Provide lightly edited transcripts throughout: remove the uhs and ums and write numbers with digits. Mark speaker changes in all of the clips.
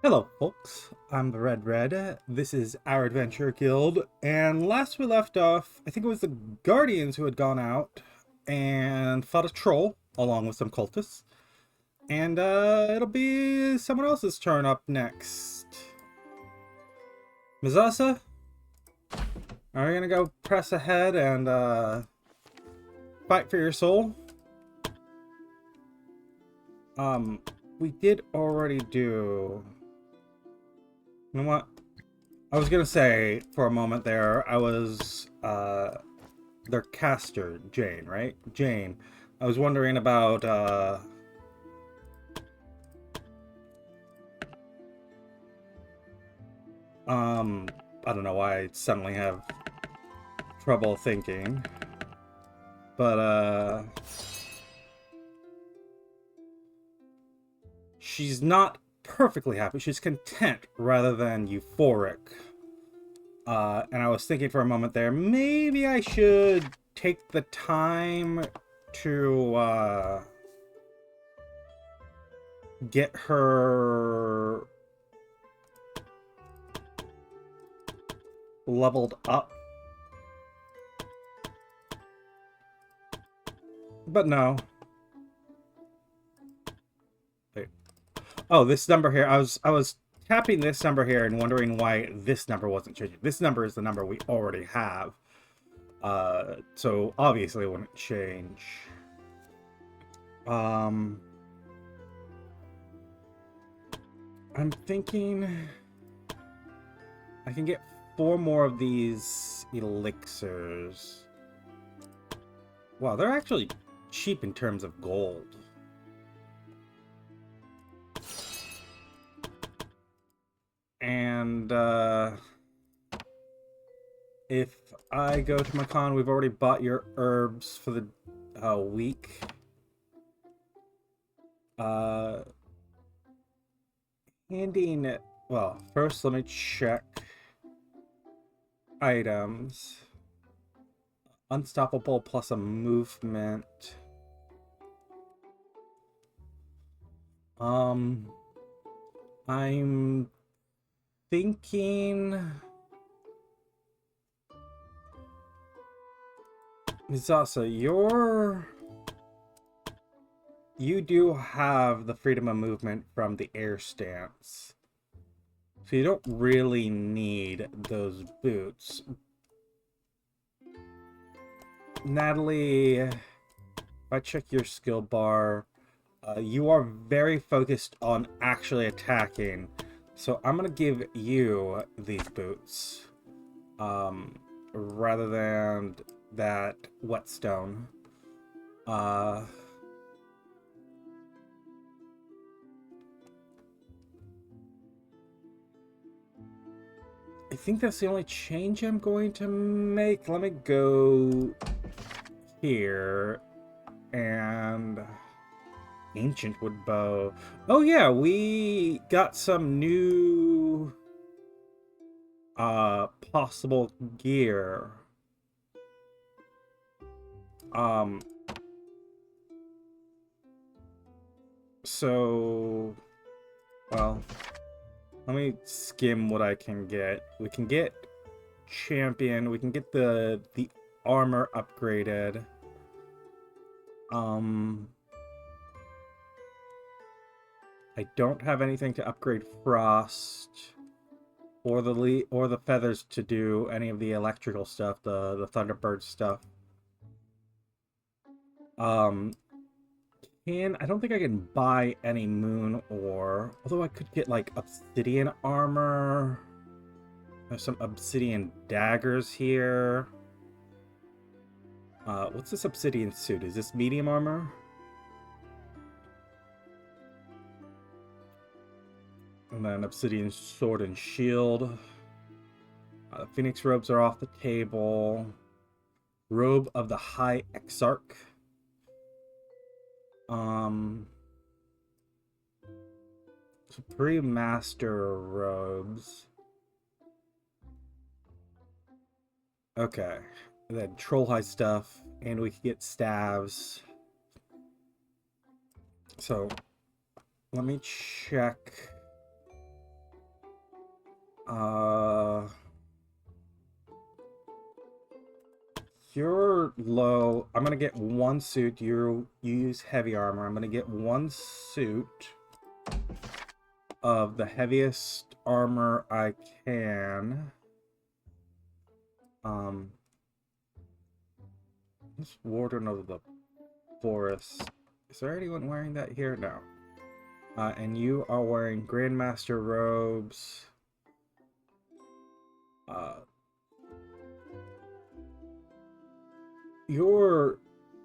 Speaker 1: Hello, folks. I'm the Red Red. This is our adventure guild, and last we left off, I think it was the Guardians who had gone out and fought a troll along with some cultists, and it'll be someone else's turn up next. Mizasa, are you gonna go press ahead and fight for your soul? We did already do. You know what? I was gonna say for a moment there, I was their caster, Jane, right? Jane. I was wondering about I don't know why I suddenly have trouble thinking. But she's not perfectly happy. She's content rather than euphoric. And I was thinking for a moment there, maybe I should take the time to get her leveled up. But no. Wait. Oh, this number here. I was tapping this number here and wondering why this number wasn't changing. This number is the number we already have. So obviously it wouldn't change. I'm thinking I can get 4 more of these elixirs. Wow, they're actually cheap in terms of gold. And if I go to Macon, we've already bought your herbs for the week. Handing, well, first let me check items. Unstoppable plus a movement. I'm thinking Mizasa, you do have the freedom of movement from the air stance. So you don't really need those boots. Natalie, if I check your skill bar, you are very focused on actually attacking. So I'm going to give you these boots. Rather than that whetstone. I think that's the only change I'm going to make. Let me go here and ancient wood bow. Oh yeah, we got some new possible gear. So well, let me skim what I can get. We can get champion. We can get the armor upgraded. I don't have anything to upgrade frost or the feathers to do any of the electrical stuff, the Thunderbird stuff. I don't think I can buy any moon ore, although I could get like obsidian armor. There's some obsidian daggers here. What's this obsidian suit? Is this medium armor? And then obsidian sword and shield. The phoenix robes are off the table. Robe of the High Exarch. Supreme Master robes. Okay. And then troll high stuff, and we can get staves. So let me check Uh, you're low. I'm gonna get one suit. You use heavy armor. I'm gonna get one suit of the heaviest armor I can. This Warden of the Forest. Is there anyone wearing that here? No. And you are wearing Grandmaster robes. You're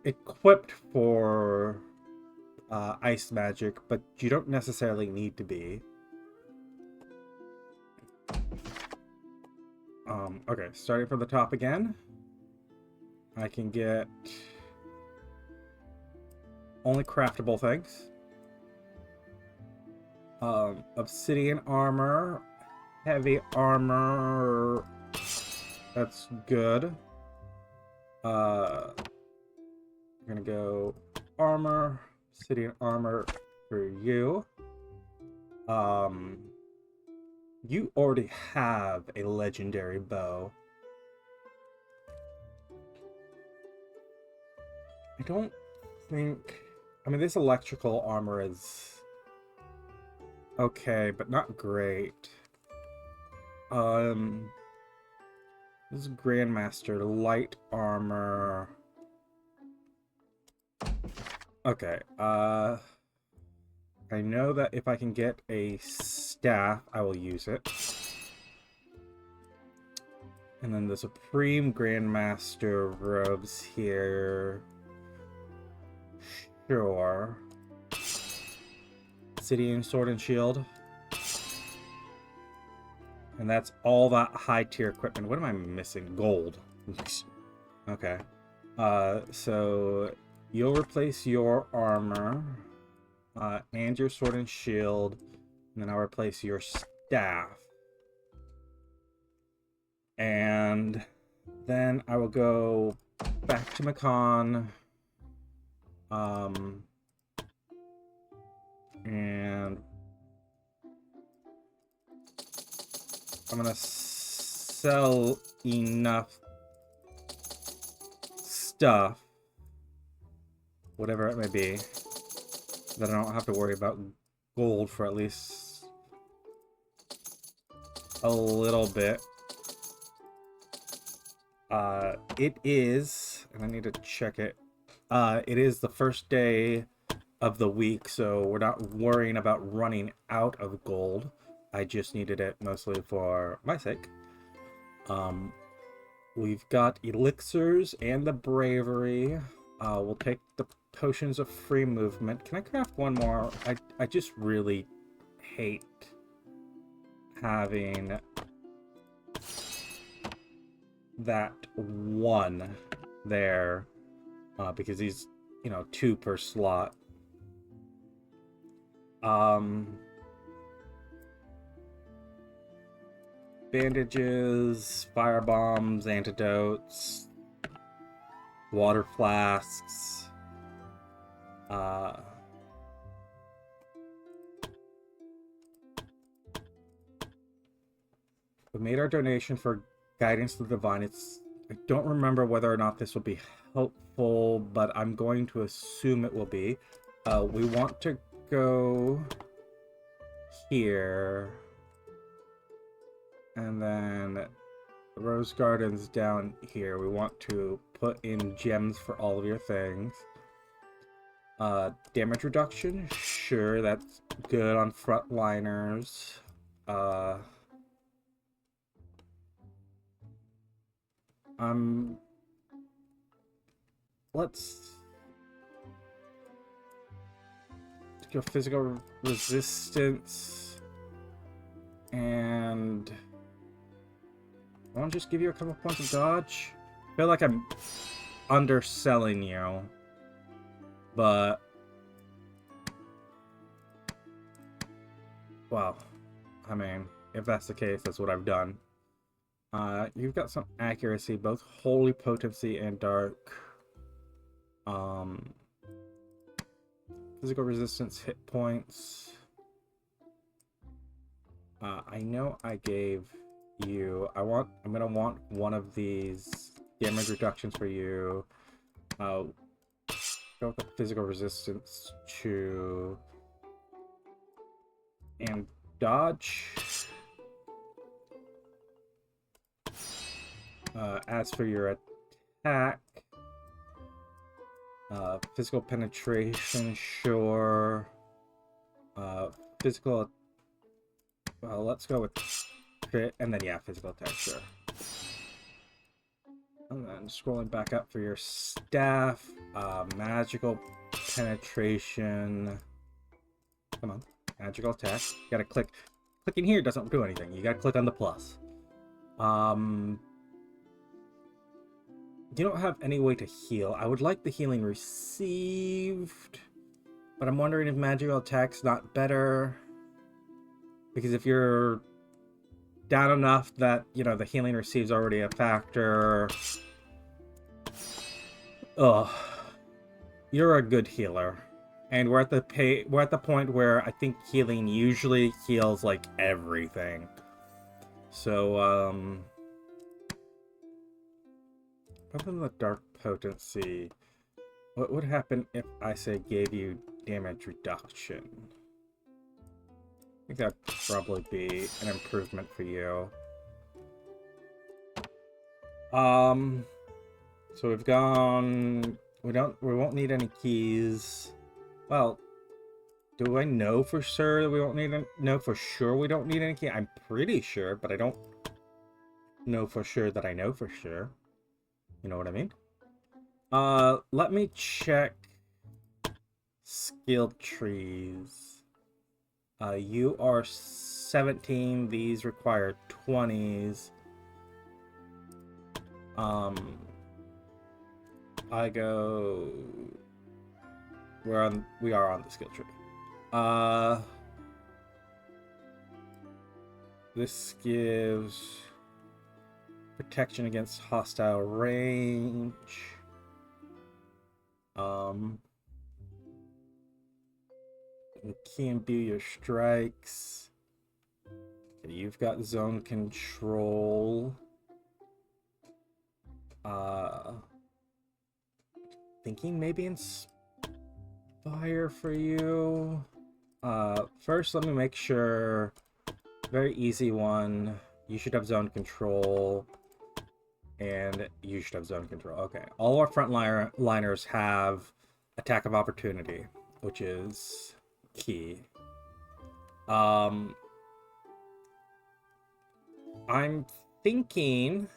Speaker 1: equipped for ice magic, but you don't necessarily need to be. Okay, starting from the top again. I can get only craftable things. Obsidian armor, heavy armor, that's good. I'm gonna go armor, obsidian armor for you. You already have a legendary bow. I don't think... I mean, this electrical armor is okay, but not great. This is Grandmaster light armor. Okay, I know that if I can get a staff, I will use it. And then the Supreme Grandmaster robes here. Sure. Obsidian sword and shield. And that's all that high tier equipment. What am I missing? Gold. Okay. So you'll replace your armor and your sword and shield, and then I'll replace your staff. And then I will go back to Macon. And I'm gonna sell enough stuff, whatever it may be, that I don't have to worry about gold for at least a little bit. It is, and I need to check it, it is the first day of the week, so we're not worrying about running out of gold. I just needed it mostly for my sake. We've got elixirs and the bravery. We'll take the potions of free movement. Can I craft one more? I just really hate having that one there, because he's, you know, 2 per slot. Bandages, fire bombs, antidotes, water flasks. We made our donation for Guidance to the Divine. I don't remember whether or not this will be helpful, but I'm going to assume it will be. We want to go here. And then Rose Garden's down here. We want to put in gems for all of your things. Damage reduction? Sure, that's good on frontliners. Let's go physical resistance, and I want to just give you a couple points of dodge. I feel like I'm underselling you, but well, I mean, if that's the case, that's what I've done. You've got some accuracy, both holy potency and dark. Physical resistance, hit points. I know I gave you... I'm gonna want one of these damage reductions for you. Go with the physical resistance to... and dodge. As for your attack, physical penetration, sure. Physical... well, let's go with crit, and then yeah, physical attack, sure. And then scrolling back up for your staff, magical penetration. Come on, magical attack. You gotta click. Clicking here doesn't do anything. You gotta click on the plus. You don't have any way to heal. I would like the healing received, but I'm wondering if magical attack's not better. Because if you're down enough that, you know, the healing receives already a factor. Ugh. You're a good healer. And we're at the point where I think healing usually heals like everything. So, other than the dark potency, what would happen if I say gave you damage reduction? I think that'd probably be an improvement for you. So we've gone... we won't need any keys. Well, do I know for sure that we won't need no, for sure we don't need any key? I'm pretty sure, but I don't know for sure that I know for sure. You know what I mean? Let me check skill trees. You are 17, these require 20s. I go... we are on the skill tree. This gives protection against hostile range. Key imbue your strikes. You've got zone control. Thinking maybe inspire for you. First, let me make sure. Very easy one. You should have zone control. And you should have zone control. Okay. All our frontliners have attack of opportunity, which is key. I'm thinking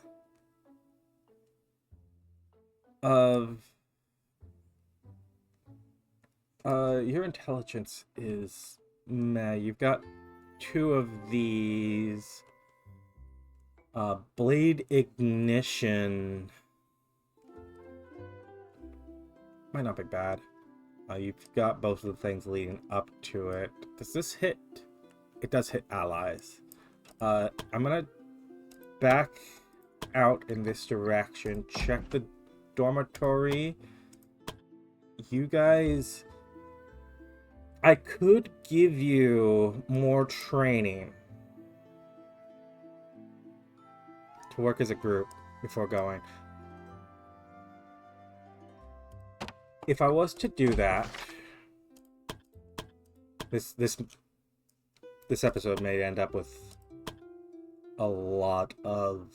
Speaker 1: of your intelligence is meh. You've got 2 of these. Blade ignition might not be bad. You've got both of the things leading up to it. Does this hit? It does hit allies. I'm gonna back out in this direction. Check the dormitory. You guys... I could give you more training to work as a group before going. If I was to do that, this episode may end up with a lot of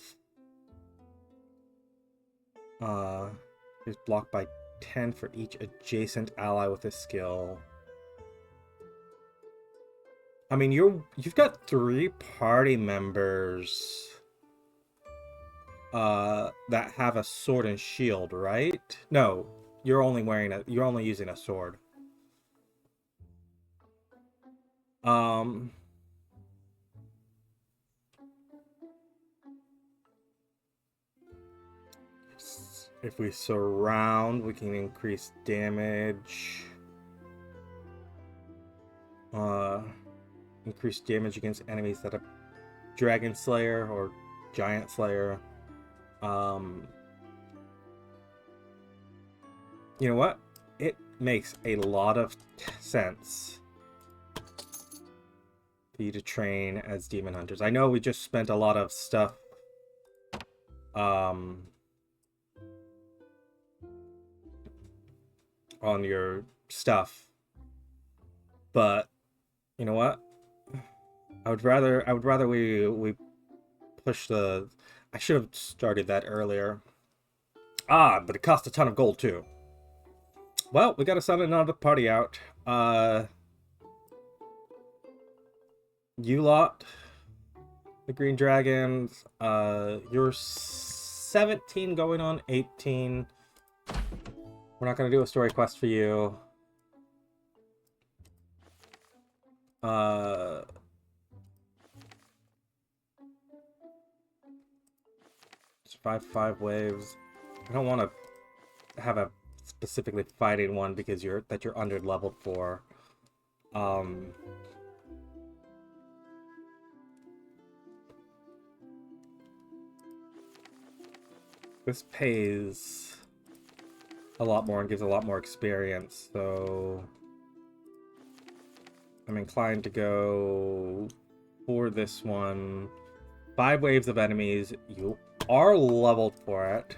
Speaker 1: is blocked by 10 for each adjacent ally with a skill. I mean, you've got 3 party members that have a sword and shield, right? No, you're only using a sword. If we surround, we can increase damage. Increase damage against enemies that are Dragon Slayer or Giant Slayer. You know what? It makes a lot of sense for you to train as demon hunters. I know we just spent a lot of stuff on your stuff, but you know what? I would rather we push the. I should have started that earlier. Ah, but it cost a ton of gold too. Well, we gotta send another party out. You lot, the Green Dragons. You're 17 going on 18. We're not gonna do a story quest for you. Survive 5 waves. I don't want to have a specifically fighting one because you're under leveled for. This pays a lot more and gives a lot more experience, so I'm inclined to go for this one. 5 waves of enemies. You are leveled for it.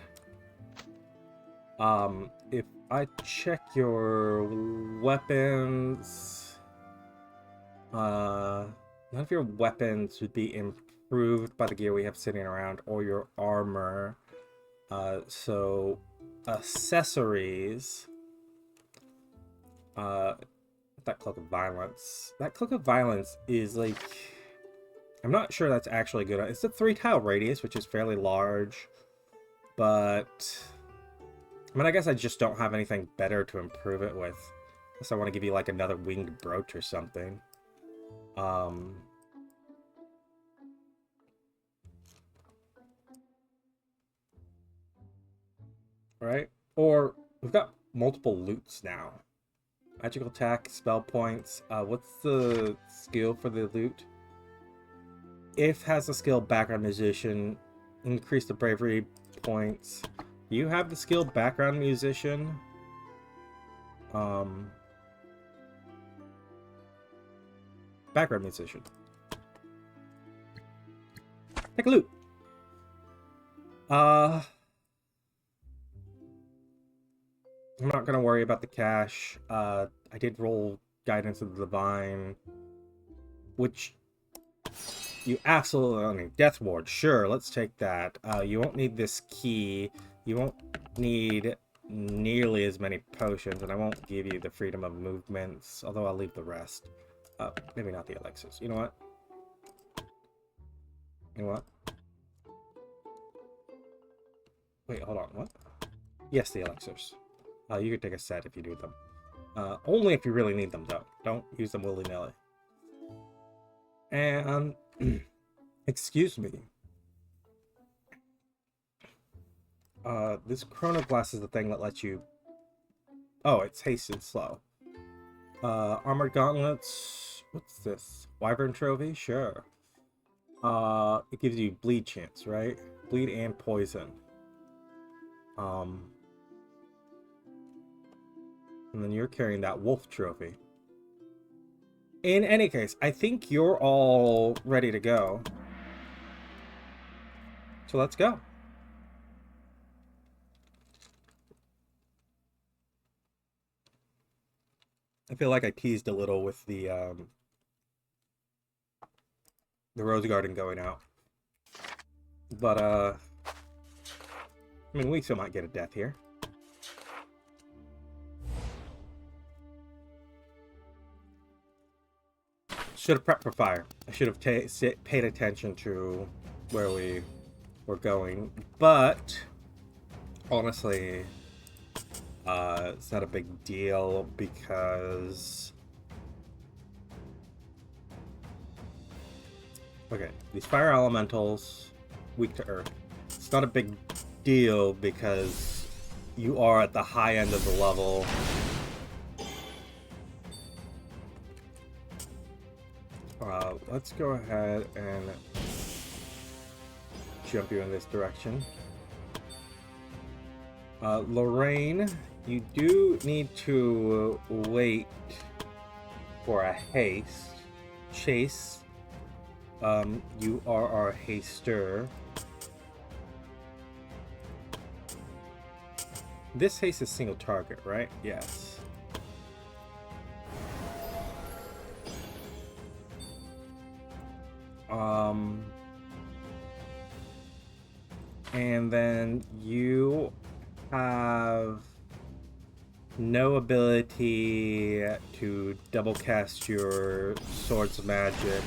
Speaker 1: If I check your weapons, none of your weapons would be improved by the gear we have sitting around or your armor. So accessories, that Cloak of Violence. That Cloak of Violence is like, I'm not sure that's actually good. It's a 3-tile radius, which is fairly large, but I mean, I guess I just don't have anything better to improve it with. Unless I want to give you like another winged brooch or something. Right? Or we've got multiple loots now. Magical attack, spell points. What's the skill for the loot? If has the skill background musician, increase the bravery points. You have the skill background musician. Background musician. Take a loot. I'm not gonna worry about the cash. I did roll Guidance of the Divine, which you absolutely don't need. Death Ward, sure, let's take that. You won't need this key. You won't need nearly as many potions, and I won't give you the freedom of movements, although I'll leave the rest. Maybe not the elixirs. You know what? You know what? Wait, hold on, what? Yes, the elixirs. You could take a set if you need them. Only if you really need them, though. Don't use them willy-nilly. And, excuse me. This chronoglass is the thing that lets you... Oh, it's haste and slow. Armored gauntlets. What's this? Wyvern trophy? Sure. It gives you bleed chance, right? Bleed and poison. And then you're carrying that wolf trophy. In any case, I think you're all ready to go. So let's go. I feel like I teased a little with the Rose Garden going out. But, I mean, we still might get a death here. Should have prepped for fire. I should have paid attention to where we were going. But, honestly, it's not a big deal because... Okay, these fire elementals, weak to earth. It's not a big deal because you are at the high end of the level. Let's go ahead and jump you in this direction. Lorraine, you do need to wait for a haste. Chase, You are our haster. This haste is single target, right? Yes. And then you have no ability to double cast your sword's magic.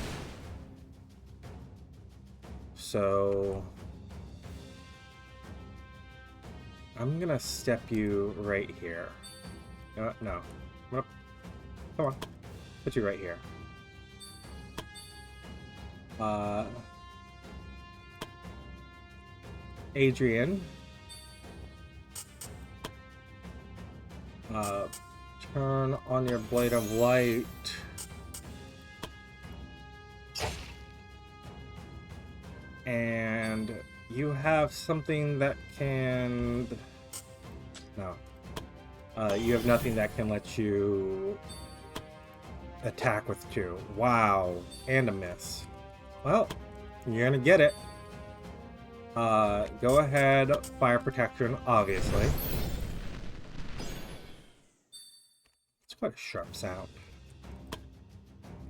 Speaker 1: So I'm gonna step you right here. No. Come on. Put you right here. Adrian. Turn on your blade of light. And you have something that can... No. You have nothing that can let you attack with 2. Wow. And a miss. Well, you're gonna get it. Go ahead, fire protection, obviously. It's quite a sharp sound.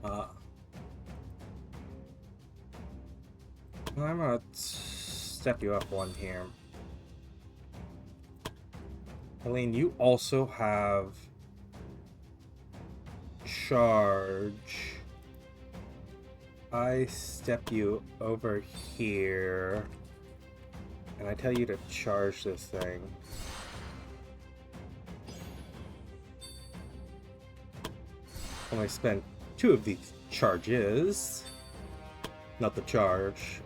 Speaker 1: I'm gonna step you up one here. Helene, you also have charge. I step you over here, and I tell you to charge this thing. Only spend 2 of these charges. Not the charge.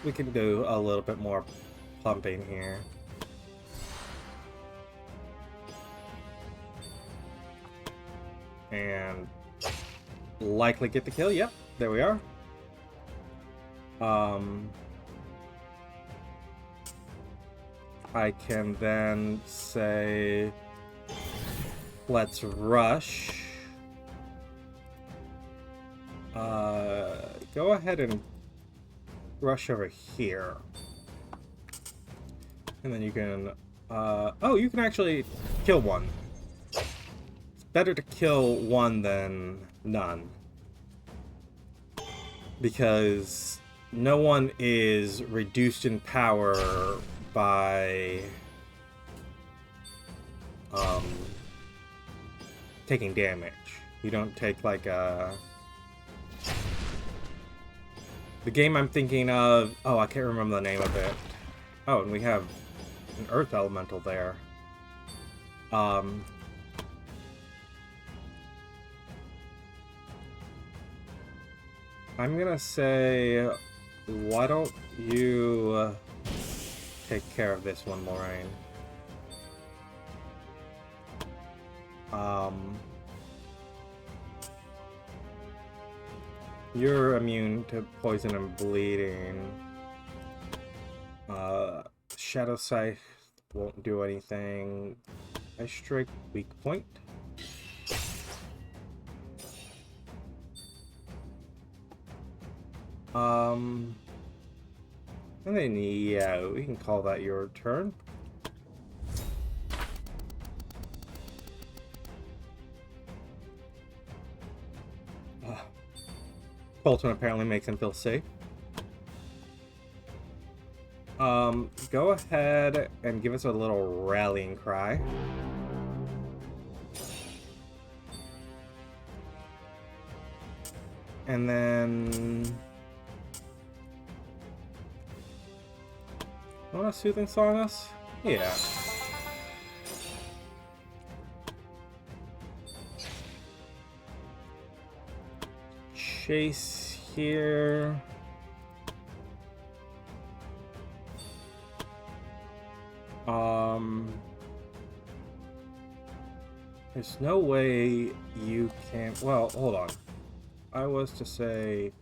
Speaker 1: We can do a little bit more pumping here. And likely get the kill. Yep, there we are. I can then say, let's rush. Go ahead and rush over here. And then you can, oh, you can actually kill one. It's better to kill one than none. Because no one is reduced in power by taking damage. You don't take like a... The game I'm thinking of... Oh, I can't remember the name of it. Oh, and we have an earth elemental there. I'm gonna say... Why don't you take care of this one, Lorraine? You're immune to poison and bleeding. Shadow Scythe won't do anything. I strike weak point. And then, yeah, we can call that your turn. Colton apparently makes him feel safe. Go ahead and give us a little rallying cry. And then... Want a soothing song us? Yeah. Chase here. There's no way you can... Well, hold on. I was to say...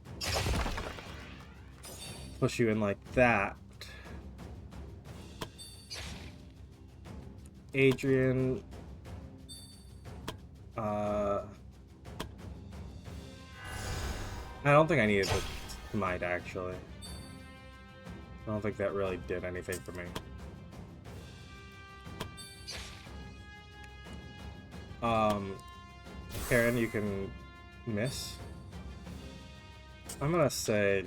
Speaker 1: Push you in like that. Adrian... I don't think I needed to Might actually. I don't think that really did anything for me. Karen, you can miss. I'm gonna say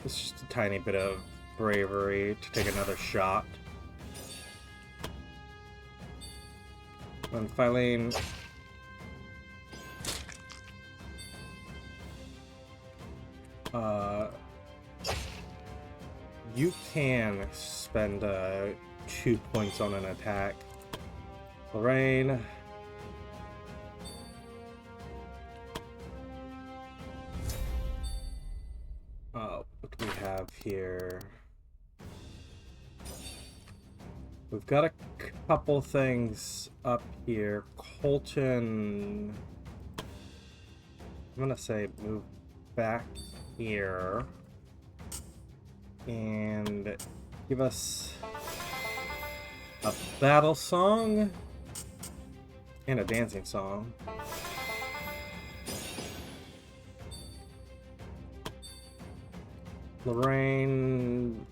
Speaker 1: it's just a tiny bit of bravery to take another shot. And Phylene, you can spend 2 points on an attack. Lorraine, what do we have here? We've got a couple things up here. Colton, I'm gonna say move back here and give us a battle song and a dancing song. Lorraine,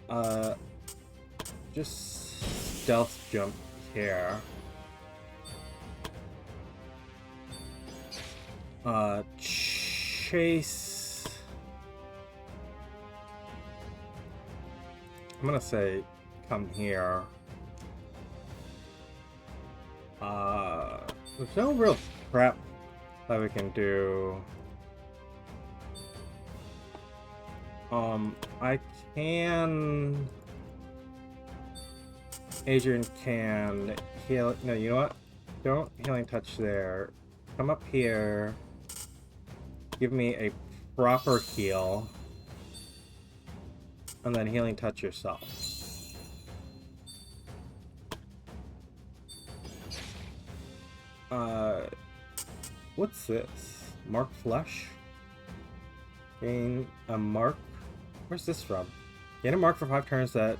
Speaker 1: just stealth jump here. Chase, I'm gonna say come here. There's no real prep that we can do. I can... Adrian can heal... No, you know what? Don't healing touch there. Come up here. Give me a proper heal. And then healing touch yourself. What's this? Mark Flesh? Gain a mark? Where's this from? Gain a mark for 5 turns that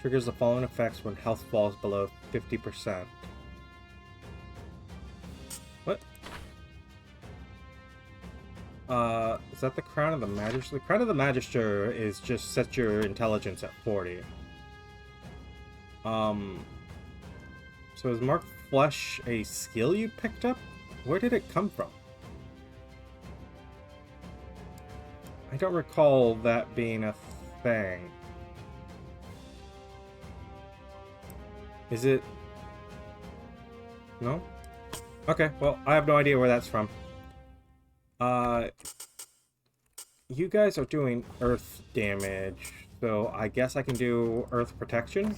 Speaker 1: triggers the following effects when health falls below 50%. What? Is that the Crown of the Magister? The Crown of the Magister is just set your intelligence at 40. So is Mark Flesh a skill you picked up? Where did it come from? I don't recall that being a thing. Is it? No? Okay, well, I have no idea where that's from. You guys are doing earth damage, so I guess I can do earth protection.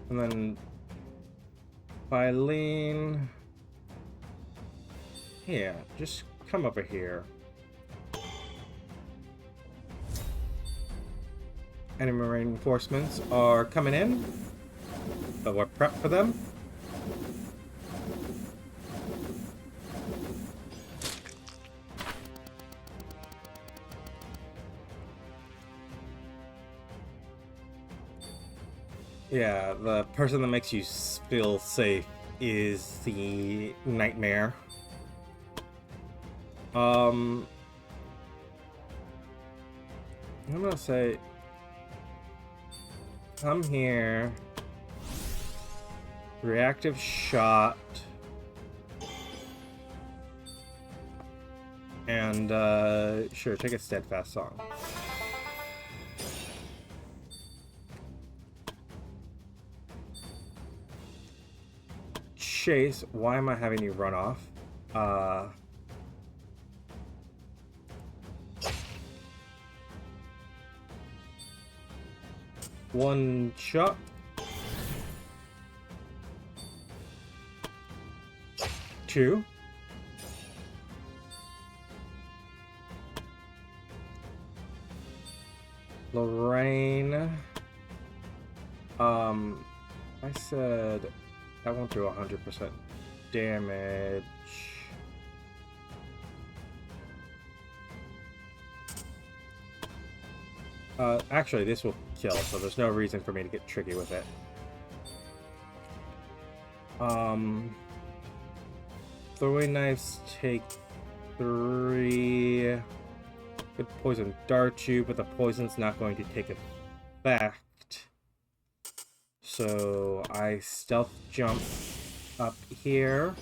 Speaker 1: And then Phylene, yeah, just come over here. Enemy reinforcements are coming in, but we're prepped for them. Yeah, the person that makes you feel safe is the nightmare. I'm gonna say, come here, reactive shot, and sure, take a steadfast song. Chase, why am I having you run off? One shot. Two. Lorraine. I said that won't do 100% damage. Actually, this will kill, so there's no reason for me to get tricky with it. Throwing knives take 3. Could poison dart you, but the poison's not going to take effect. So I stealth jump up here.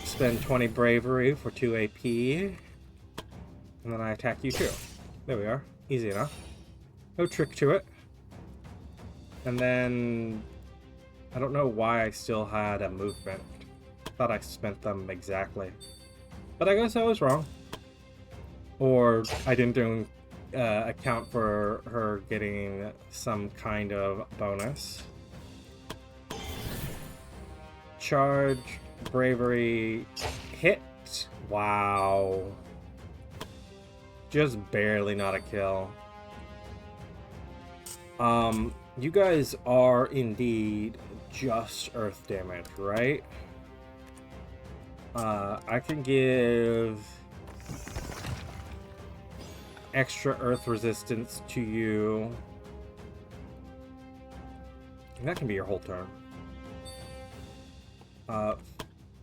Speaker 1: Spend 20 bravery for 2 AP. And then I attack you too. There we are. Easy enough. No trick to it. And then I don't know why I still had a movement. Thought I spent them exactly. But I guess I was wrong. Or I didn't account for her getting some kind of bonus. Charge, bravery, hit. Wow. Just barely not a kill. You guys are indeed just earth damage, right? I can give extra earth resistance to you. And that can be your whole turn.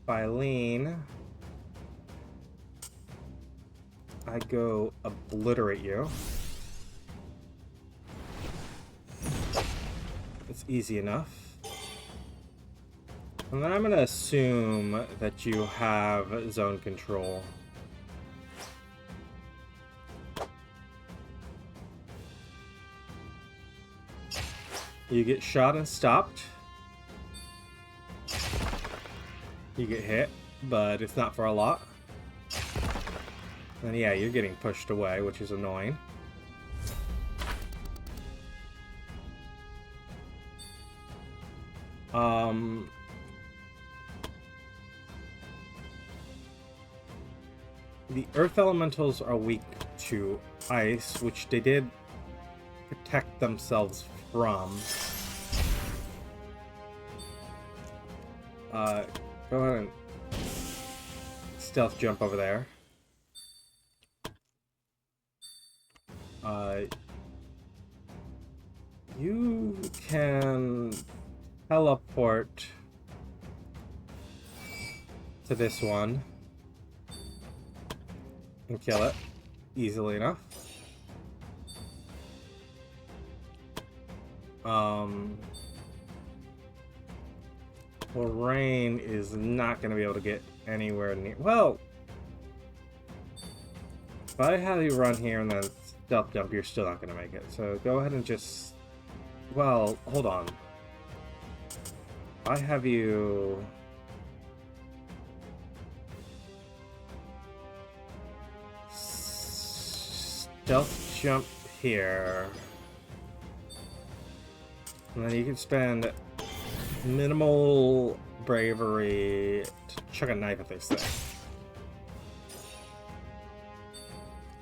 Speaker 1: Phylene. I go obliterate you. It's easy enough. And then I'm going to assume that you have zone control. You get shot and stopped. You get hit, but it's not for a lot. And yeah, you're getting pushed away, which is annoying. The earth elementals are weak to ice, which they did protect themselves from. Go ahead and stealth jump over there. You can teleport to this one and kill it easily enough. Lorraine is not going to be able to get anywhere near. Well, if I have you run here and then stealth jump, you're still not going to make it. So go ahead and just. Well, hold on. I have you. Stealth jump here. And then you can spend minimal bravery to chuck a knife at this thing.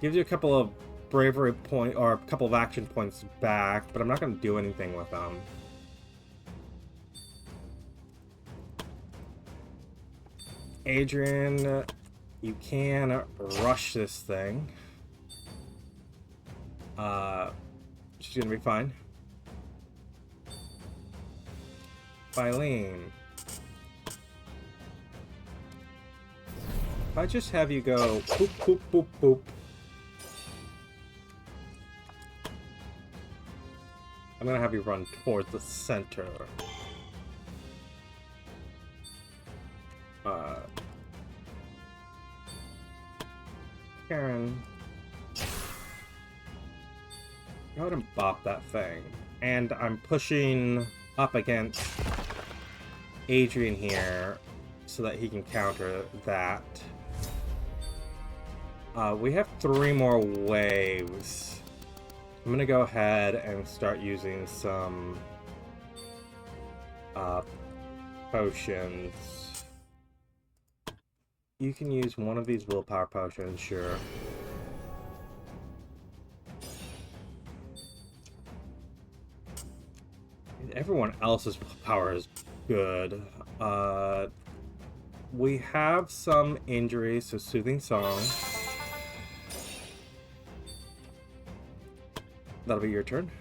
Speaker 1: Gives you a couple of bravery point or a couple of action points back, but I'm not going to do anything with them. Adrian, you can rush this thing. She's gonna be fine. Phylene. If I just have you go boop, boop, boop, boop. I'm gonna have you run towards the center. Karen. Go ahead and bop that thing. And I'm pushing up against Adrian here so that he can counter that. We have 3 more waves. I'm gonna go ahead and start using some potions. You can use one of these willpower potions, sure. Everyone else's power is good. We have some injuries, so Soothing Song. That'll be your turn.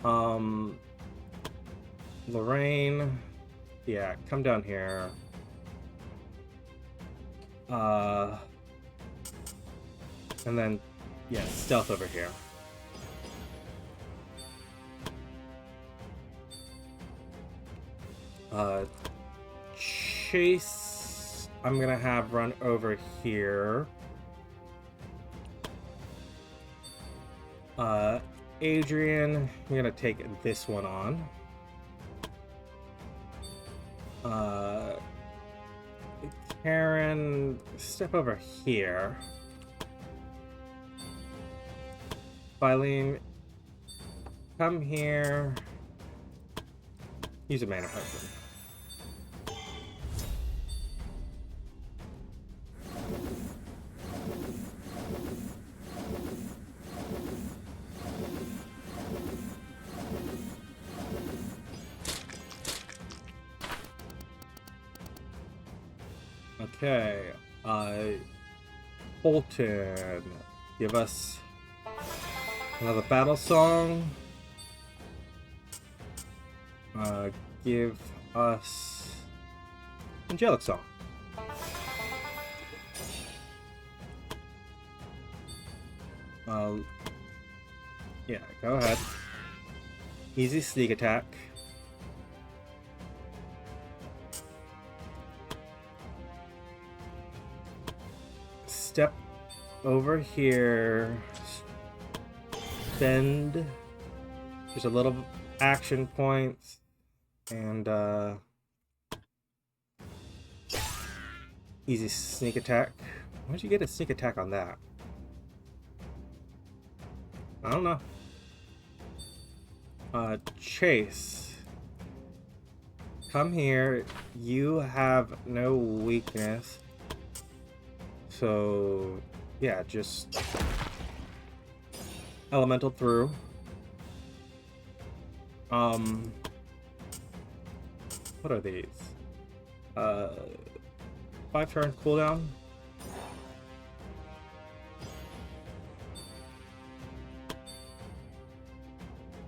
Speaker 1: Um, Lorraine, yeah, come down here. And then, yeah, stealth over here. Chase, I'm gonna have run over here. Adrian, I'm gonna take this one on. Karen, step over here. Filene, come here. Use a mana potion. Okay, Bolton, give us another battle song. Give us angelic song. Yeah, go ahead. Easy sneak attack. Step over here. Spend just a little action points. And easy sneak attack. Why'd you get a sneak attack on that? I don't know. Chase. Come here. You have no weakness. So, yeah, just elemental through. What are these? 5-turn cooldown.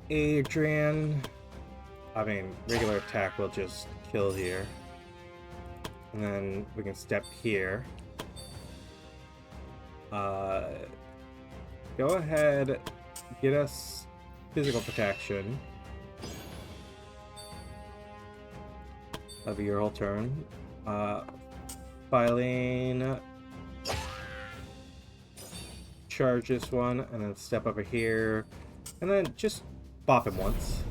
Speaker 1: Adrian. I mean, regular attack will just kill here. And then we can step here. Go ahead, get us physical protection. That'll be your whole turn. Filene, charge this one, and then step over here, and then just bop him once.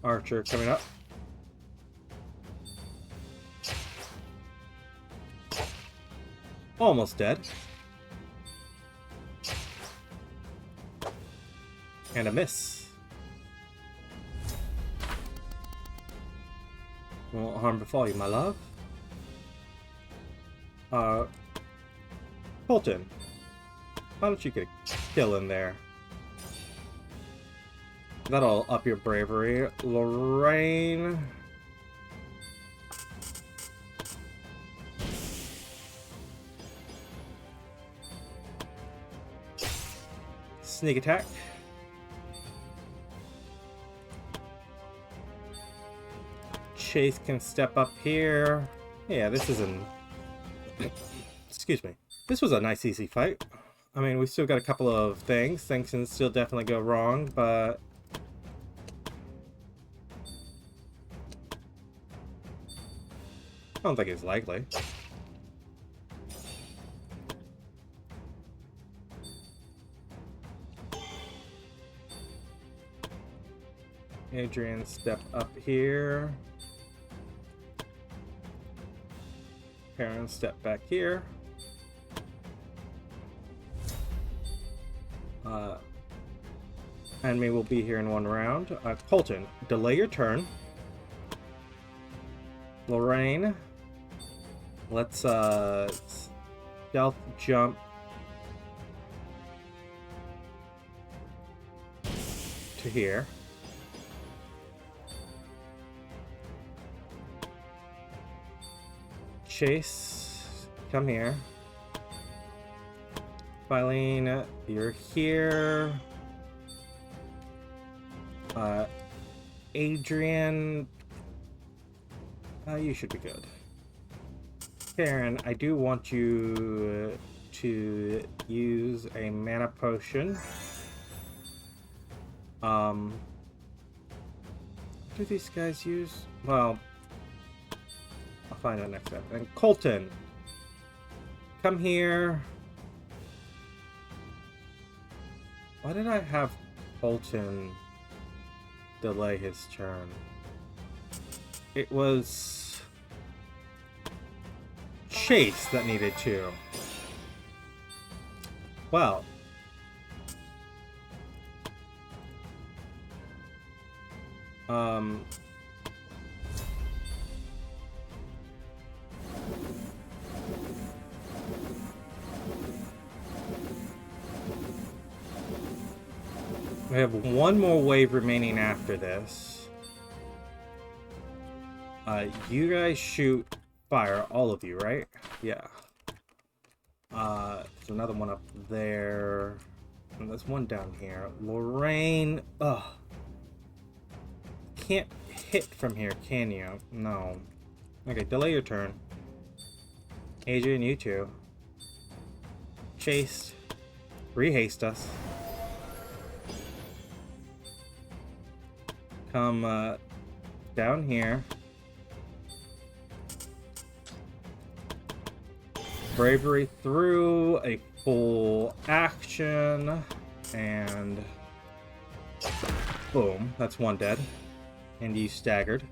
Speaker 1: Archer coming up. Almost dead. And a miss. Won't harm befall you, my love. Colton, why don't you get a kill in there? That'll up your bravery. Lorraine. Sneak attack. Chase can step up here. Yeah, this is an... Excuse me. This was a nice, easy fight. I mean, we still got a couple of things. Things can still definitely go wrong, but... I don't think it's likely. Adrian, step up here. Karen, step back here. Enemy will be here in one round. Colton, delay your turn. Lorraine, let's stealth jump to here. Chase, come here. Filene, you're here. Adrian, you should be good. Karen, I do want you to use a mana potion. What do these guys use? Well, I'll find out next time. And Colton, come here. Why did I have Colton delay his turn? It was Chase that needed to. Well. We have one more wave remaining after this. You guys shoot fire, all of you, right? Yeah. There's another one up there. And there's one down here. Lorraine, ugh. Can't hit from here, can you? No. Okay, delay your turn. Adrian, you too. Chase, rehaste us. Come down here. Bravery through a full action, and boom, that's one dead. And you staggered.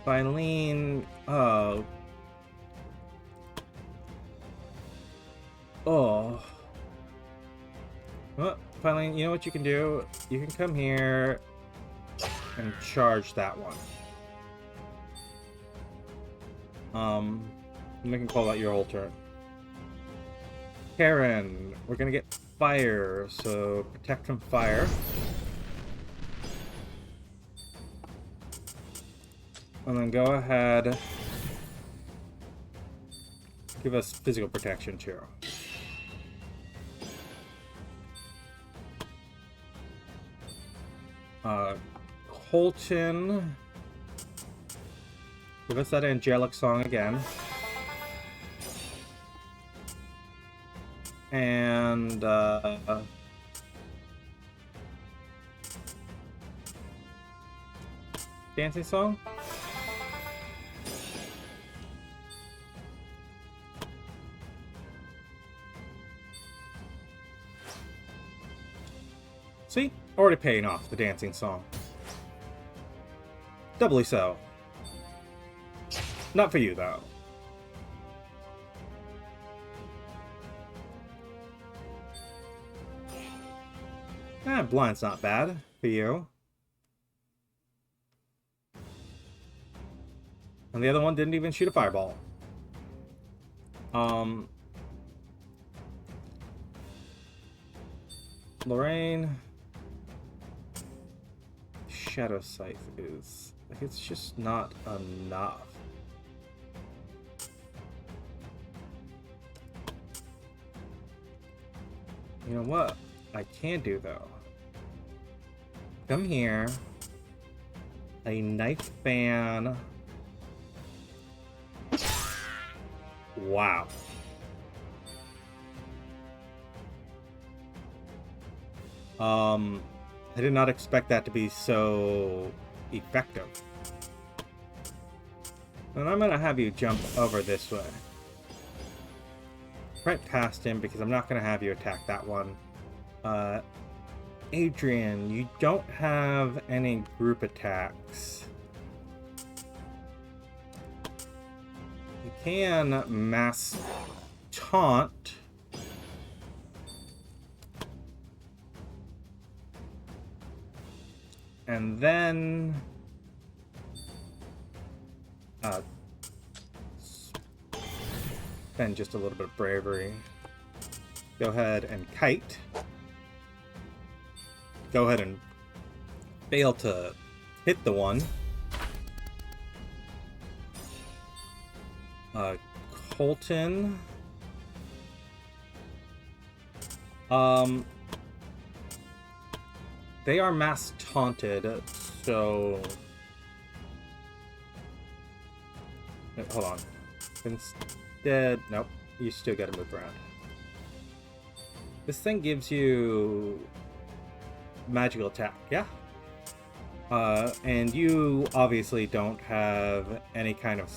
Speaker 1: Filene, oh. Oh. Well, Filene, you know what you can do? You can come here and charge that one. And we can call that your whole turn. Karen, we're gonna get fire, so protect from fire. And then go ahead. Give us physical protection too. Colton. Give us that angelic song again. And dancing song. See? Already paying off the dancing song. Doubly so. Not for you, though. Blind's not bad for you. And the other one didn't even shoot a fireball. Lorraine. Shadow Scythe is... it's just not enough. You know what I can do, though? Come here. A knife fan. Wow. I did not expect that to be so effective. And I'm gonna have you jump over this way. Right past him, because I'm not gonna have you attack that one. Adrian, you don't have any group attacks. You can mass taunt. And then spend just a little bit of bravery. Go ahead and kite. Go ahead and fail to hit the one. Colton. They are mass taunted, so... Wait, hold on. Instead... Nope. You still gotta move around. This thing gives you... magical attack, yeah? And you obviously don't have any kind of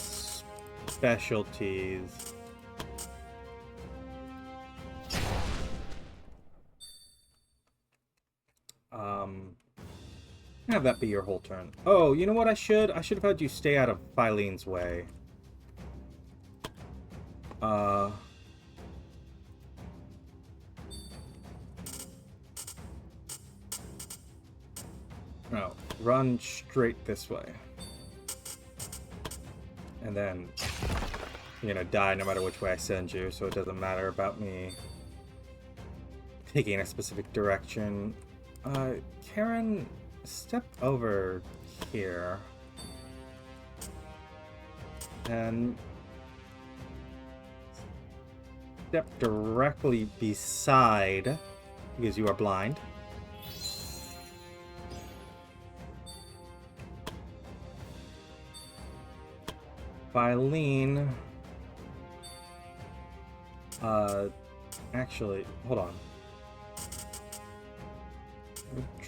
Speaker 1: specialties. Have that be your whole turn. Oh, you know what I should? I should have had you stay out of Filene's way. No, run straight this way. And then you're gonna die no matter which way I send you, so it doesn't matter about me taking a specific direction. Karen, step over here. And step directly beside, because you are blind. Filene. Actually, hold on.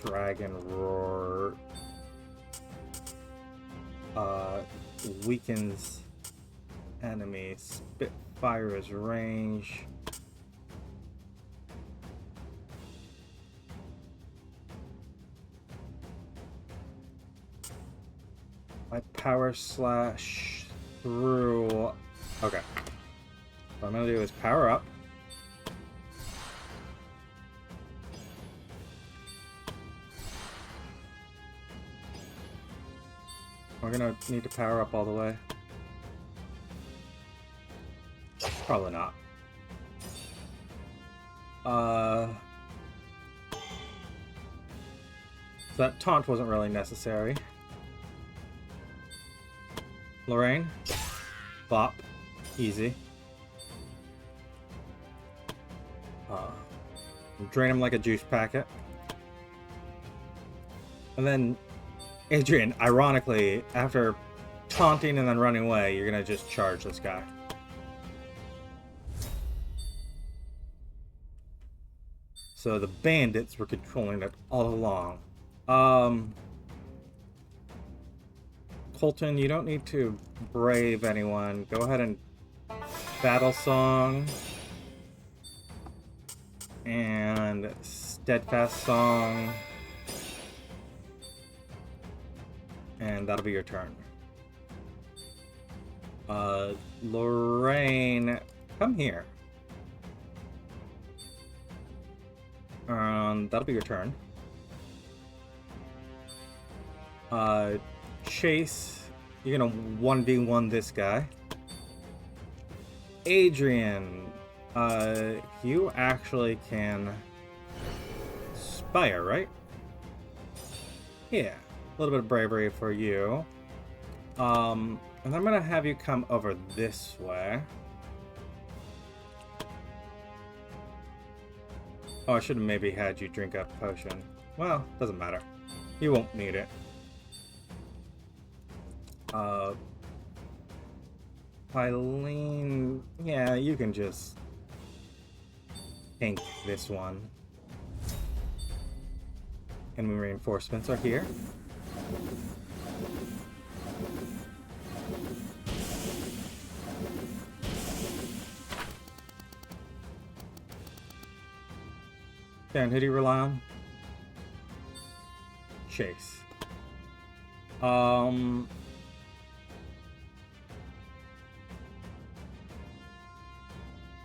Speaker 1: Dragon Roar weakens enemies. Spitfire is range. My power slash through. Okay. What I'm gonna do is power up. We're gonna need to power up all the way. Probably not. So that taunt wasn't really necessary. Lorraine. Bop. Easy. Drain him like a juice packet. And then Adrian, ironically, after taunting and then running away, you're gonna just charge this guy. So the bandits were controlling it all along. Colton, you don't need to brave anyone. Go ahead and battle song. And steadfast song. And that'll be your turn. Lorraine, come here. That'll be your turn. Chase, you're gonna 1v1 this guy. Adrian, you actually can spire, right? Yeah. A little bit of bravery for you. And I'm gonna have you come over this way. Oh, I should have maybe had you drink out a potion. Well, doesn't matter. You won't need it. Filene, yeah, you can just tank this one. Enemy reinforcements are here. Dan, who do you rely on? Chase.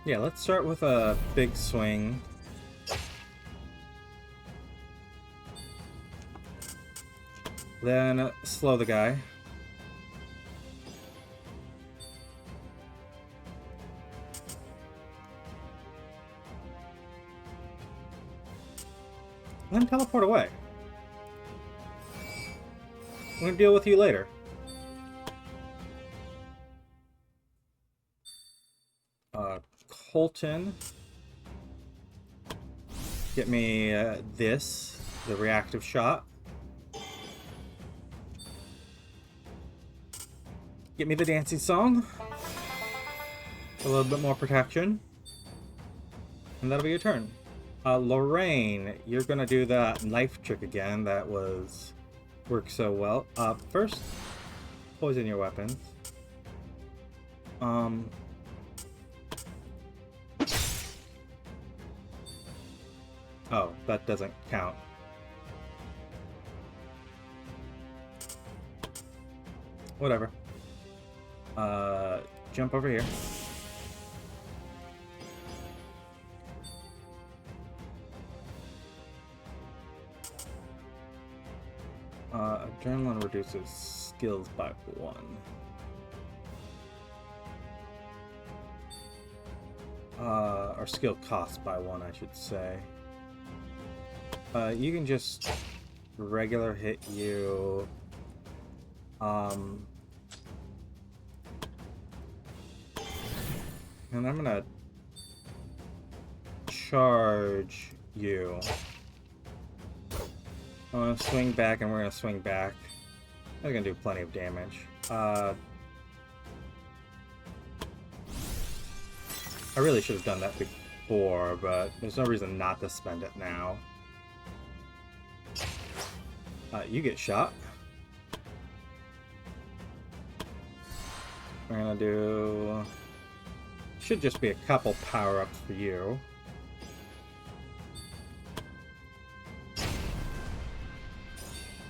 Speaker 1: Yeah, let's start with a big swing. Then slow the guy. Then teleport away. I'm gonna deal with you later. Colton. Get me the reactive shot. Get me the dancing song. A little bit more protection. And that'll be your turn. Lorraine, you're gonna do that knife trick again that worked so well. First, poison your weapons. Oh, that doesn't count. Whatever. Jump over here. Adrenaline reduces skills by 1. Or skill cost by 1, I should say. You can just regular hit you. And I'm gonna charge you. I'm gonna swing back, and we're gonna swing back. That's gonna do plenty of damage. I really should have done that before, but there's no reason not to spend it now. You get shot. We're gonna do... Should just be a couple power-ups for you.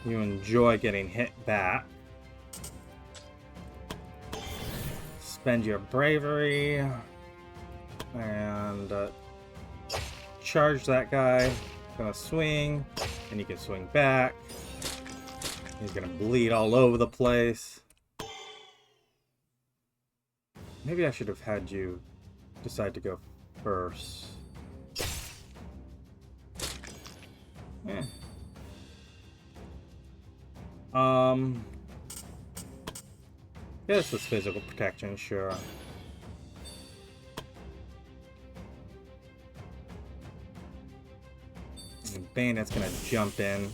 Speaker 1: You enjoy getting hit back. Spend your bravery. And charge that guy. Gonna swing. And you can swing back. He's gonna bleed all over the place. Maybe I should have had you decide to go first. Eh. Yeah, this is physical protection, sure. And Bandit's gonna jump in.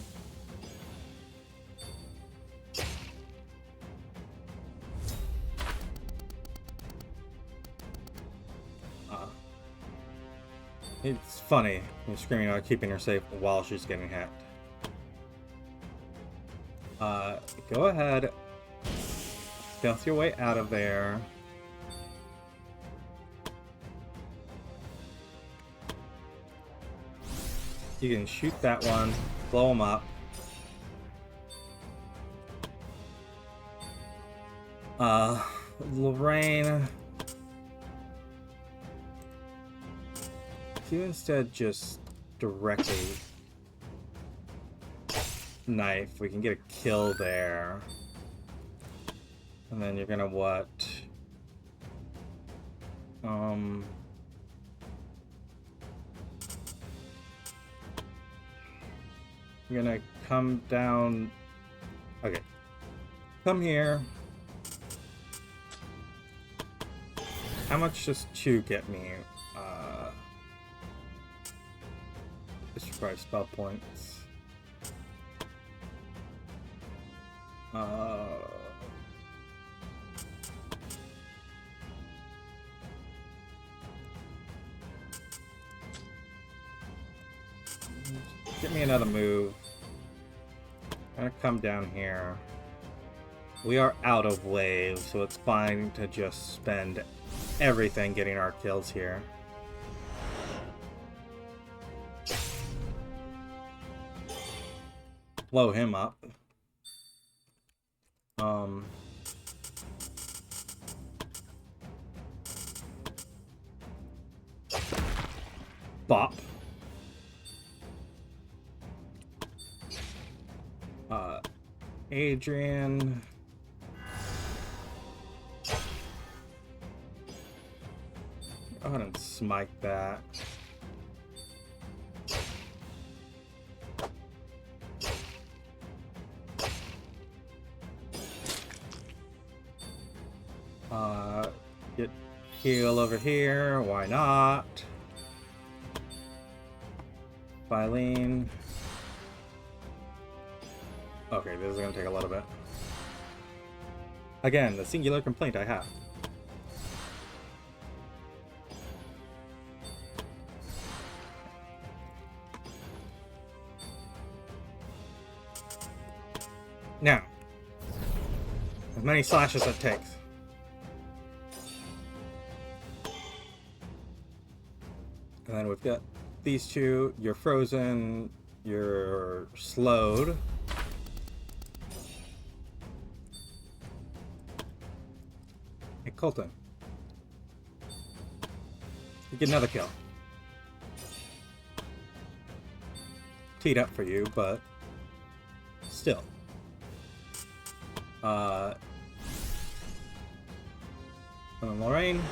Speaker 1: It's funny, you're screaming about keeping her safe while she's getting hacked. Go ahead. Stealth your way out of there. You can shoot that one, blow him up. Lorraine. If you instead just directly knife, we can get a kill there. And then you're gonna what? You're gonna come down. Okay. Come here. How much does 2 get me? This requires spell points. Get me another move. I'm gonna come down here. We are out of waves, so it's fine to just spend everything getting our kills here. Blow him up. Bop. Adrian. Go ahead and smite that. Get Heal over here, why not? Phylene. Okay, this is gonna take a little bit. Again, the singular complaint I have. Now, as many slashes as it takes. And then we've got these two. You're frozen. You're slowed. Hey, Colton. You get another kill. Teed up for you, but still. And then Lorraine.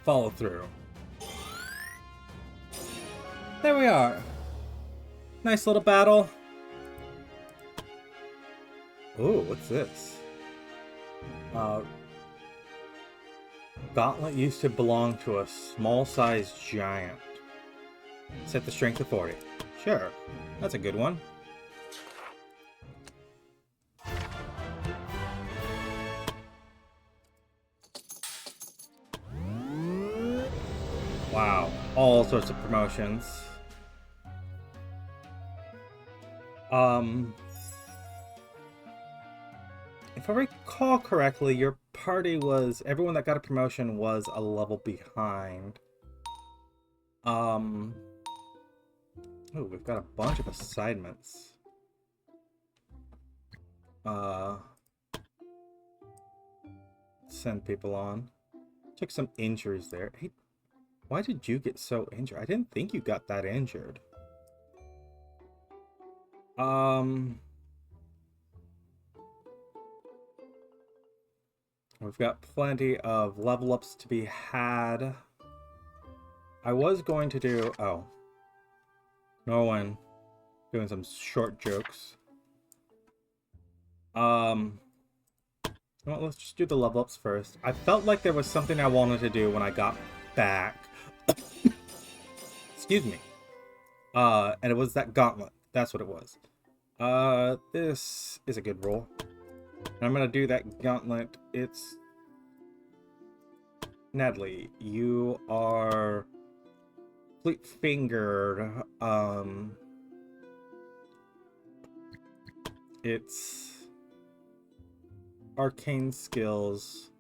Speaker 1: Follow through. There we are. Nice little battle. Ooh, what's this? Gauntlet used to belong to a small-sized giant. Set the strength to 40. Sure, that's a good one. Wow, all sorts of promotions. If I recall correctly, your party was... everyone that got a promotion was a level behind. Oh, we've got a bunch of assignments. Send people on. Took some injuries there. Hey, why did you get so injured? I didn't think you got that injured. We've got plenty of level ups to be had. I was going to do... oh. Norwin doing some short jokes. Well, let's just do the level ups first. I felt like there was something I wanted to do when I got back. Excuse me. And it was that gauntlet. That's what it was. This is a good roll. I'm gonna do that gauntlet. It's... Natalie, you are... fleet-fingered. It's... arcane skills.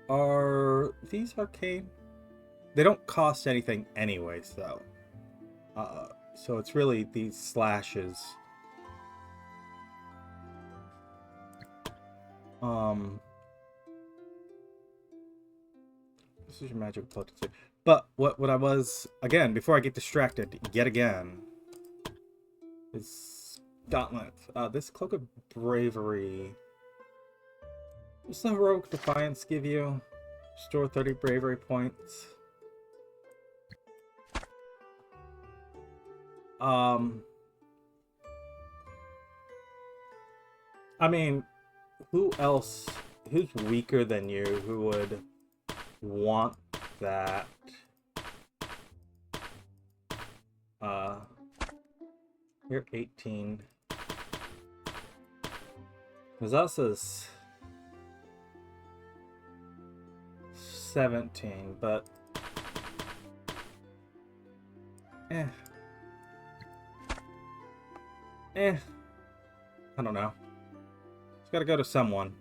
Speaker 1: Are these arcane? They don't cost anything anyways, though. So it's really these slashes. This is your magic potency. But what I was, again, before I get distracted yet again, is Gauntlet. This Cloak of Bravery. What's the Heroic Defiance give you? Store 30 bravery points. I mean, who else, who's weaker than you, who would want that? You're 18. Mazasa's 17, but... I don't know. It's gotta go to someone.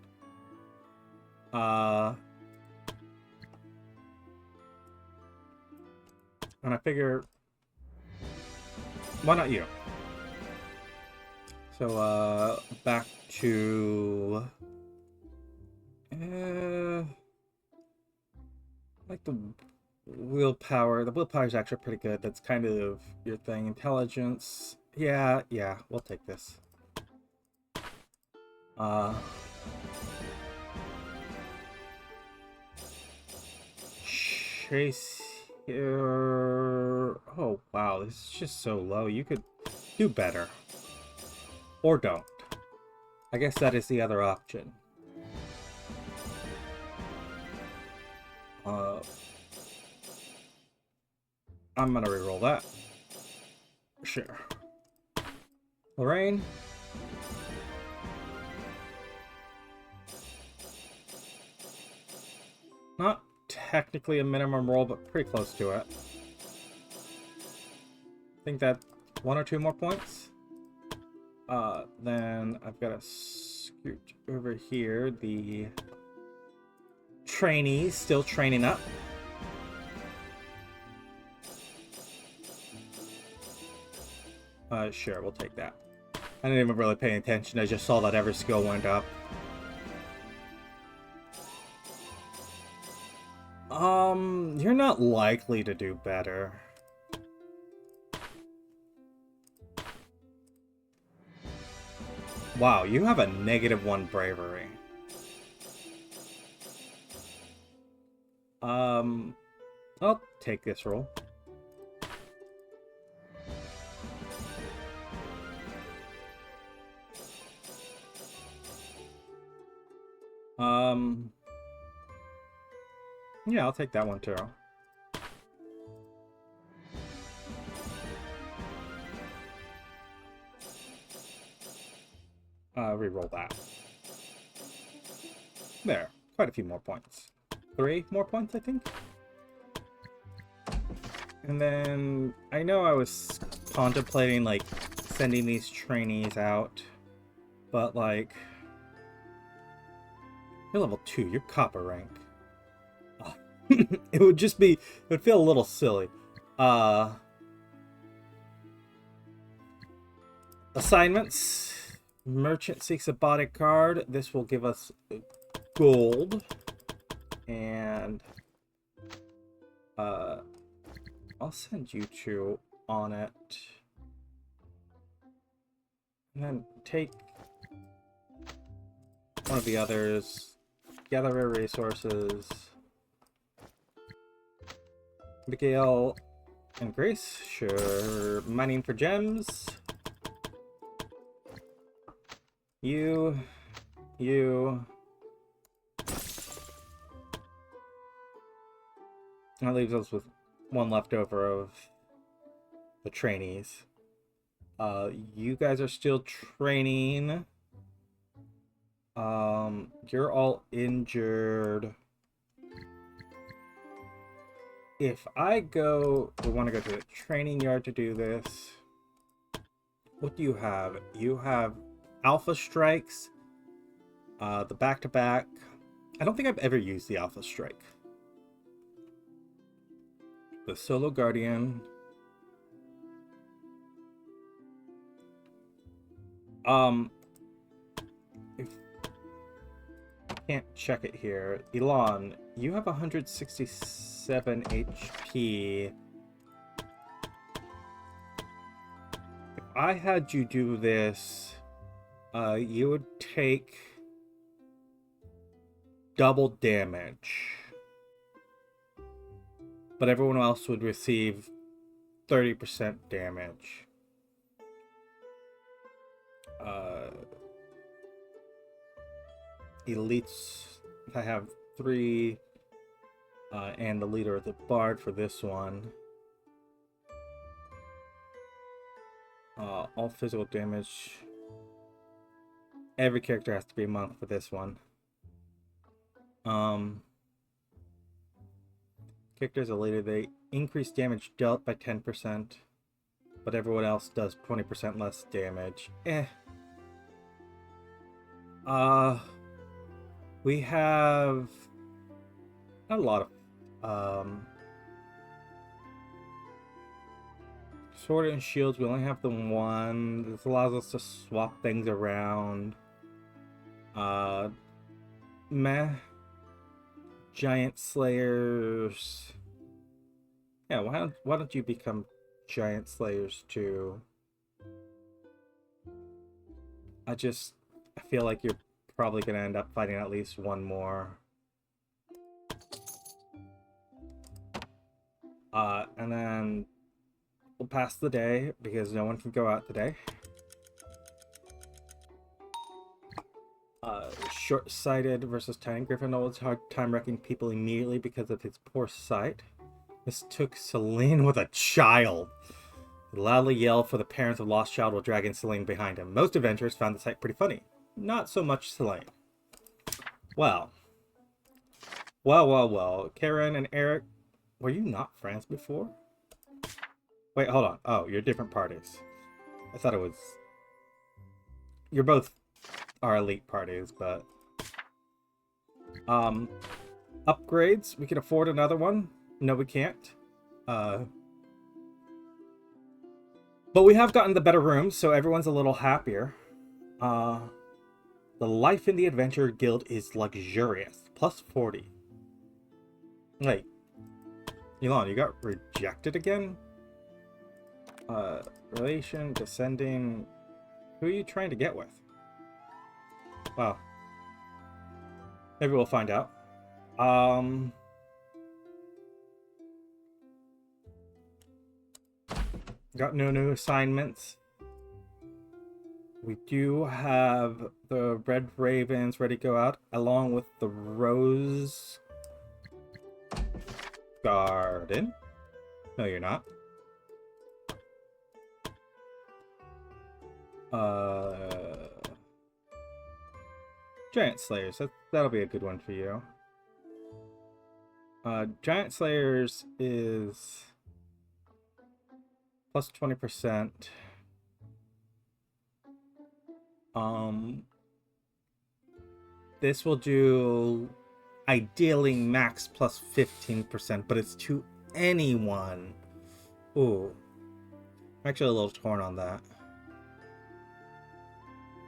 Speaker 1: And I figure... why not you? So, back to... like the willpower. The willpower is actually pretty good. That's kind of your thing. Intelligence. Yeah, we'll take this. Chase here. Oh, wow. This is just so low. You could do better. Or don't. I guess that is the other option. I'm gonna reroll that. Sure. Lorraine. Not technically a minimum roll, but pretty close to it. I think that 1 or 2 more points. Then I've got to scoot over here. The trainees still training up. Sure, we'll take that. I didn't even really pay attention. I just saw that every skill went up. You're not likely to do better. Wow, you have a -1 bravery. I'll take this roll. Yeah, I'll take that one too. Reroll that. There, quite a few more points. 3 more points, I think? And then, I know I was contemplating, like, sending these trainees out, but, like, you're level 2, you're copper rank. It would just be, it would feel a little silly. Assignments. Merchant seeks a bodyguard. This will give us gold. And I'll send you 2 on it. And then take one of the others. Gather resources. Miguel and Grace. Sure. Mining for gems. You. That leaves us with 1 left over of the trainees. You guys are still training. You're all injured. If I go, we want to go to the training yard to do this. What do you have? You have Alpha Strikes, the back-to-back. I don't think I've ever used the Alpha Strike. The Solo Guardian. If I can't check it here. Elon, you have 167 HP. If I had you do this, you would take double damage. But everyone else would receive 30% damage. Elites, I have 3, and the leader of the Bard for this one. All physical damage. Every character has to be a monk for this one. Characters are leader, they increase damage dealt by 10%, but everyone else does 20% less damage. We have not a lot of sword and shields. We only have the 1. This allows us to swap things around. Meh. Giant Slayers. Yeah, why don't you become Giant Slayers too? I feel like you're probably gonna end up fighting at least 1 more. And then we'll pass the day because no one can go out today. Short-sighted versus tiny griffin always hard time wrecking people immediately because of his poor sight. Mistook Celine with a child. He loudly yelled for the parents of lost child while dragging Celine behind him. Most adventurers found the sight pretty funny. Not so much Celine. Well. Well. Karen and Eric, were you not friends before? Wait, hold on. Oh, you're different parties. I thought it was... You're both our elite parties, but... Upgrades. We can afford another one. No, we can't. But we have gotten the better rooms, so everyone's a little happier. The life in the Adventure Guild is luxurious. Plus 40. Wait. Elon, you got rejected again? Relation, descending... Who are you trying to get with? Well. Maybe we'll find out. Got no new assignments. We do have the Red Ravens ready to go out, along with the Rose Garden. No, you're not. Giant Slayers. That'll be a good one for you. Giant Slayers is plus 20%. This will do ideally max plus 15%, but it's to anyone. Ooh. I'm actually a little torn on that.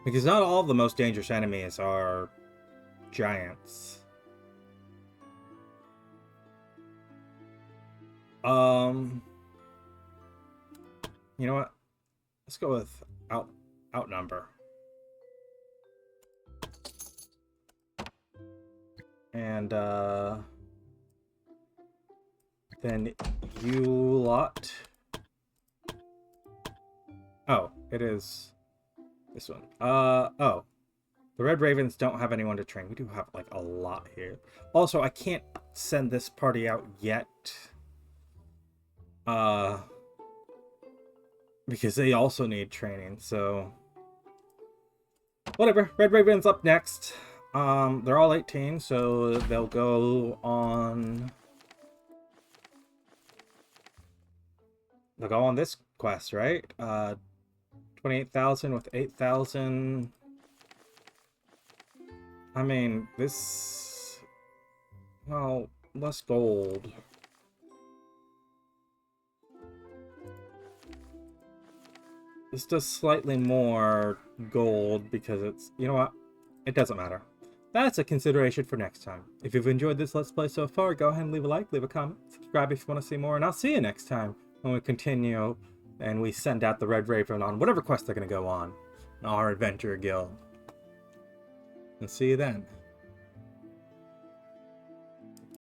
Speaker 1: Because not all of the most dangerous enemies are giants. You know what? Let's go with outnumber. And then you lot. Oh, it is this one. Oh. The Red Ravens don't have anyone to train. We do have like a lot here. Also, I can't send this party out yet. Because they also need training, so whatever. Red Raven's up next. They're all 18, so they'll go on. They'll go on this quest, right? 28,000 with 8,000. I mean, this. Well, less gold. This does slightly more gold because it's, you know what? It doesn't matter. That's a consideration for next time. If you've enjoyed this Let's Play so far, go ahead and leave a like, leave a comment, subscribe if you want to see more, and I'll see you next time when we continue and we send out the Red Raven on whatever quest they're going to go on in our Adventure Guild. And see you then.